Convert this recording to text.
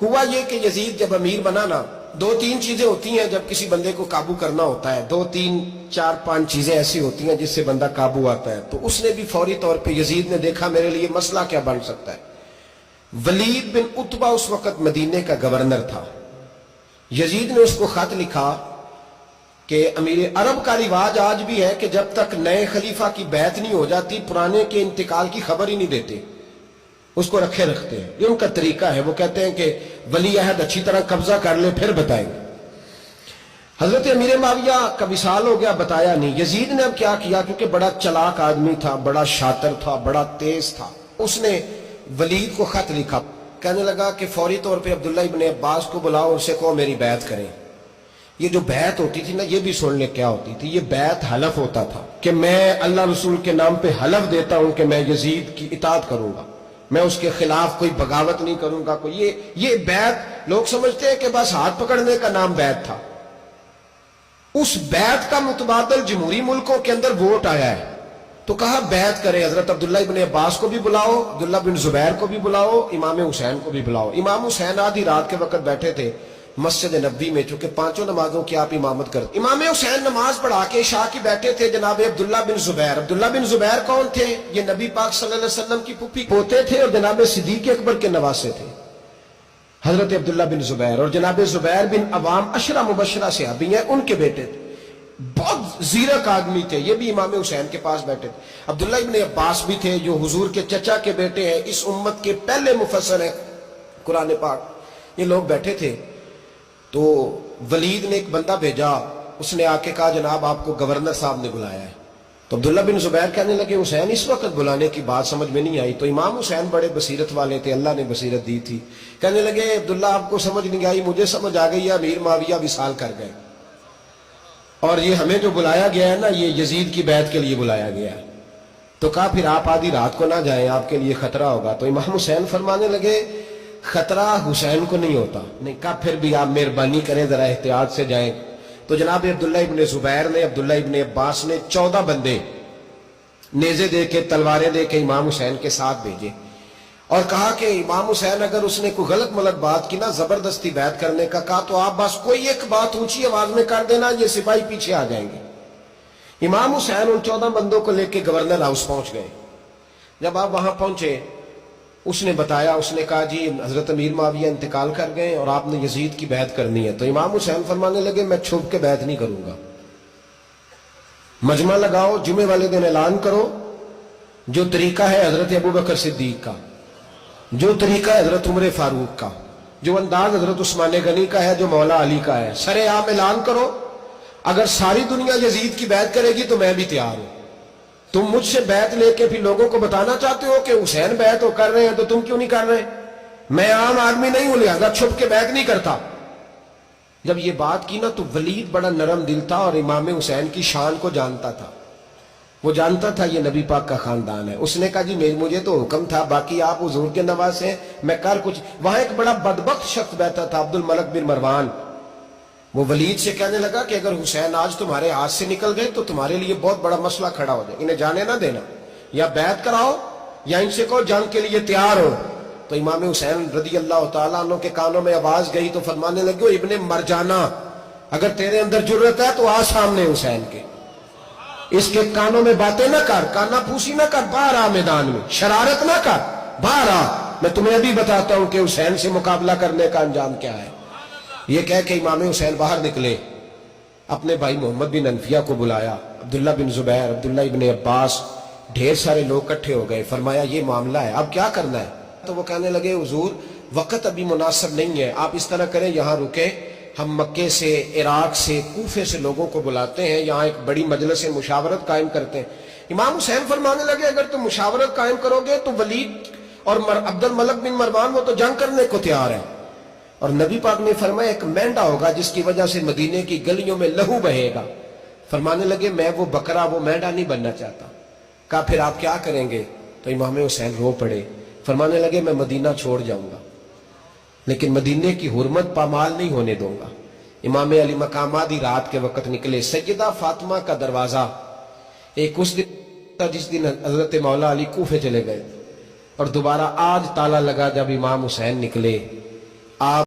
ہوا یہ کہ یزید جب امیر بنا نا، دو تین چیزیں ہوتی ہیں جب کسی بندے کو قابو کرنا ہوتا ہے، دو تین چار پانچ چیزیں ایسی ہوتی ہیں جس سے بندہ قابو آتا ہے. تو اس نے بھی فوری طور پہ، یزید نے دیکھا میرے لیے مسئلہ کیا بن سکتا ہے. ولید بن عتبہ اس وقت مدینے کا گورنر تھا. یزید نے اس کو خط لکھا کہ امیر عرب کا رواج آج بھی ہے کہ جب تک نئے خلیفہ کی بیعت نہیں ہو جاتی پرانے کے انتقال کی خبر ہی نہیں دیتے، اس کو رکھے رکھتے ہیں. یہ ان کا طریقہ ہے. وہ کہتے ہیں کہ ولی عہد اچھی طرح قبضہ کر لے پھر بتائیں گے. حضرت امیر معاویہ کا وصال ہو گیا، بتایا نہیں. یزید نے اب کیا کیا، کیونکہ بڑا چلاک آدمی تھا، بڑا شاطر تھا، بڑا تیز تھا، اس نے ولید کو خط لکھا. کہنے لگا کہ فوری طور پہ عبداللہ ابن عباس کو بلاؤ، ان سے کہو میری بیعت کریں. یہ جو بیعت ہوتی تھی نا، یہ بھی سن لے کیا ہوتی تھی. یہ بیعت حلف ہوتا تھا کہ میں اللہ رسول کے نام پہ حلف دیتا ہوں کہ میں یزید کی اطاعت کروں گا، میں اس کے خلاف کوئی بغاوت نہیں کروں گا. کوئی یہ بیعت لوگ سمجھتے ہیں کہ بس ہاتھ پکڑنے کا نام بیعت تھا. اس بیعت کا متبادل جمہوری ملکوں کے اندر ووٹ آیا ہے. تو کہا بیعت کرے. حضرت عبداللہ ابن عباس کو بھی بلاؤ، عبداللہ بن زبیر کو بھی بلاؤ، امام حسین کو بھی بلاؤ. امام حسین آدھی رات کے وقت بیٹھے تھے مسجد نبوی میں، چونکہ پانچوں نمازوں کی آپ امامت کرتے. امام حسین نماز پڑھا کے عشاء کی بیٹھے تھے جناب عبداللہ بن زبیر. عبداللہ بن زبیر کون تھے؟ یہ نبی پاک صلی اللہ علیہ وسلم کی پھوپھی پوتے تھے اور جناب صدیق اکبر کے نواسے تھے. حضرت عبداللہ بن زبیر اور جناب زبیر بن عوام عشرہ مبشرہ صحابی ہیں، ان کے بیٹے تھے. بہت زیرک آدمی تھے. یہ بھی امام حسین کے پاس بیٹھے تھے. عبداللہ ابن عباس بھی تھے جو حضور کے چچا کے بیٹے ہیں، اس امت کے پہلے مفسر ہیں قرآن پاک. یہ لوگ بیٹھے تھے. تو ولید نے ایک بندہ بھیجا، اس نے آ کے کہا جناب آپ کو گورنر صاحب نے بلایا ہے. تو عبداللہ بن زبیر کہنے لگے حسین اس وقت بلانے کی بات سمجھ میں نہیں آئی. تو امام حسین بڑے بصیرت والے تھے، اللہ نے بصیرت دی تھی. کہنے لگے عبداللہ آپ کو سمجھ نہیں آئی، مجھے سمجھ آ گئی ہے، امیر معاویہ وصال کر گئے اور یہ ہمیں جو بلایا گیا ہے نا، یہ یزید کی بیعت کے لیے بلایا گیا ہے. تو کہا پھر آپ آدھی رات کو نہ جائیں، آپ کے لیے خطرہ ہوگا. تو امام حسین فرمانے لگے خطرہ حسین کو نہیں ہوتا. نہیں. کہا پھر بھی آپ مہربانی کریں ذرا احتیاط سے جائیں. تو جناب عبداللہ ابن زبیر نے، عبداللہ ابن عباس نے 14 بندے نیزے دے کے، تلواریں دے کے امام حسین کے ساتھ بھیجے اور کہا کہ امام حسین اگر اس نے کوئی غلط ملت بات کی نا، زبردستی بیعت کرنے کا کہا، تو آپ بس کوئی ایک بات اونچی آواز میں کر دینا، یہ سپاہی پیچھے آ جائیں گے. امام حسین ان 14 بندوں کو لے کے گورنر ہاؤس پہنچ گئے. جب آپ وہاں پہنچے اس نے بتایا، اس نے کہا جی حضرت امیر معاویہ انتقال کر گئے اور آپ نے یزید کی بیعت کرنی ہے. تو امام حسین فرمانے لگے میں چھپ کے بیعت نہیں کروں گا. مجمع لگاؤ، جمعے والے دن اعلان کرو. جو طریقہ ہے حضرت ابوبکر صدیق کا، جو طریقہ ہے حضرت عمر فاروق کا، جو انداز حضرت عثمان غنی کا ہے، جو مولا علی کا ہے، سر عام اعلان کرو. اگر ساری دنیا یزید کی بیعت کرے گی تو میں بھی تیار ہوں. تم مجھ سے بیعت لے کے پھر لوگوں کو بتانا چاہتے ہو کہ حسین بیعت کر رہے ہیں تو تم کیوں نہیں کر رہے؟ میں عام آدمی نہیں ہوں، لہذا چھپ کے بیعت نہیں کرتا. جب یہ بات کی نا تو ولید بڑا نرم دل تھا اور امام حسین کی شان کو جانتا تھا. وہ جانتا تھا یہ نبی پاک کا خاندان ہے. اس نے کہا جی مجھے تو حکم تھا، باقی آپ حضور کے نواسے ہیں، میں کر کچھ. وہاں ایک بڑا بدبخت شخص بیٹھا تھا، عبد الملک بن مروان. وہ ولید سے کہنے لگا کہ اگر حسین آج تمہارے ہاتھ سے نکل گئے تو تمہارے لیے بہت بڑا مسئلہ کھڑا ہو جائے. انہیں جانے نہ دینا، یا بیعت کراؤ یا ان سے کہو جنگ کے لیے تیار ہو. تو امام حسین رضی اللہ تعالیٰ عنہ کے کانوں میں آواز گئی تو فرمانے لگے ابن مرجانہ، اگر تیرے اندر جرت ہے تو آ سامنے حسین کے، اس کے کانوں میں باتیں نہ کر، کانا پھوسی نہ کر، باہر آ میدان میں، شرارت نہ کر، باہر آ. میں تمہیں ابھی بتاتا ہوں کہ حسین سے مقابلہ کرنے کا انجام کیا ہے. یہ کہہ کہ امام حسین باہر نکلے، اپنے بھائی محمد بن انفیہ کو بلایا، عبداللہ بن زبیر، عبداللہ ابن عباس، ڈھیر سارے لوگ اکٹھے ہو گئے. فرمایا یہ معاملہ ہے، اب کیا کرنا ہے؟ تو وہ کہنے لگے حضور وقت ابھی مناسب نہیں ہے، آپ اس طرح کریں یہاں رکیں، ہم مکے سے، عراق سے، کوفے سے لوگوں کو بلاتے ہیں، یہاں ایک بڑی مجلس مشاورت قائم کرتے ہیں. امام حسین فرمانے لگے اگر تم مشاورت قائم کرو گے تو ولید اور عبد الملک بن مروان وہ تو جنگ کرنے کو تیار ہے، اور نبی پاک نے فرمایا ایک مینڈا ہوگا جس کی وجہ سے مدینے کی گلیوں میں لہو بہے گا. فرمانے لگے میں وہ بکرا، وہ مینڈا نہیں بننا چاہتا. کہا پھر آپ کیا کریں گے؟ تو امام حسین رو پڑے. فرمانے لگے میں مدینہ چھوڑ جاؤں گا لیکن مدینے کی حرمت پامال نہیں ہونے دوں گا. امام علی مقام آدھی رات کے وقت نکلے. سیدہ فاطمہ کا دروازہ ایک اس دن تھا جس دن حضرت مولا علی کوفے چلے گئے، اور دوبارہ آج تالا لگا جب امام حسین نکلے. آپ